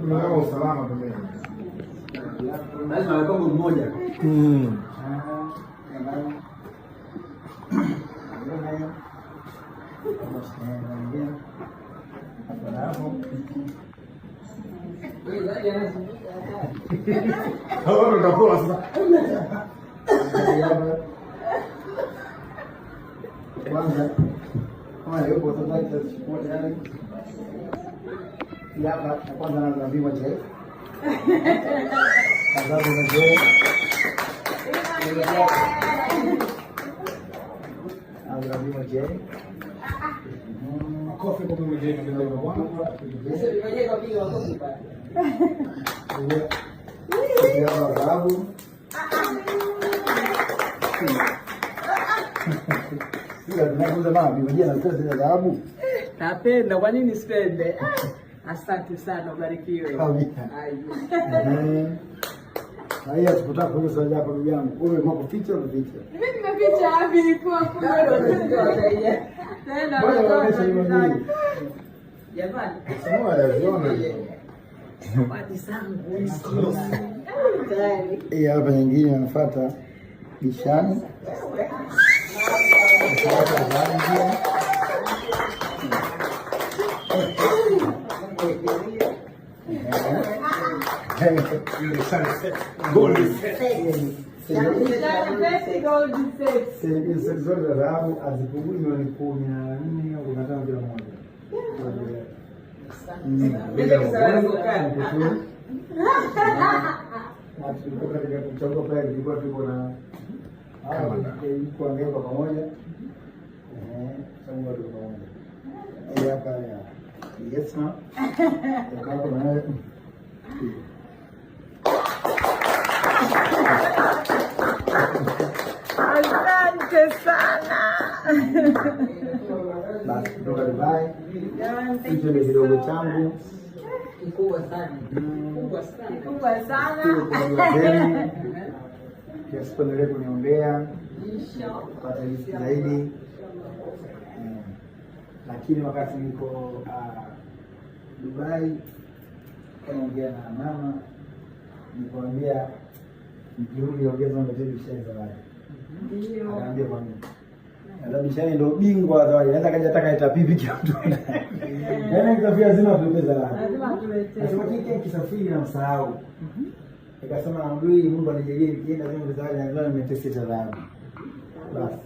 Tunataka usalama pembeni. Lazima awe kama mmoja. Hapo utapoa sasa. Kwanza kama yuko sasa tutachukua tayari. Hapa kwanza anaambiwa je. Sababu na je. Anaambiwa je. Makofi kwa mmoja ndio bwana. Sasa mmoja kapiga makofi pale. Ndio sababu. Sio tunakuza mama mmoja na sasa ya dhahabu. Napenda, kwa nini sipende? Asante sana, ubarikiwe. Haya tukutaka kwa swali hapa ndugu yangu. Wewe mambo picha au picha? Mimi nimepicha wapi ilikuwa kwa tena. Bwana waonyesha hiyo nini? Jamani, Sema anaziona. wadi zangu hizo. Tayari. Hapa nyingine anafuata bishani. Gold. Zote za dhahabu hazipungui milioni 14 au 15 kila moja. Tulikuwa katika kuchagua pale, tulikuwa tuko na kuangalia kwa pamoja. Chagua kwa pamoja. Hapa ya yes ma. Kwa na Asante sana. basi kutoka Dubai. Hicho ni kidogo changu. Kikubwa sana. Kikubwa sana. Kiasi kuendelea kuniombea kupata riziki zaidi, lakini wakati niko Dubai kaongea na mama, nikamwambia nikirudi ongeza ongezee bishani zawadi. Ndio. Akaambia kwa nini? Ndio bishani ndio bingwa zawadi. Naweza kaja taka itapipi kila mtu. Yaani kisafiri lazima tuletee zawadi. Lazima tuletee. Nasema kile kisafiri na msahau. Nikasema naomba Mungu anijalie nikienda kwenye zawadi na leo nimeteseka zawadi. Basi.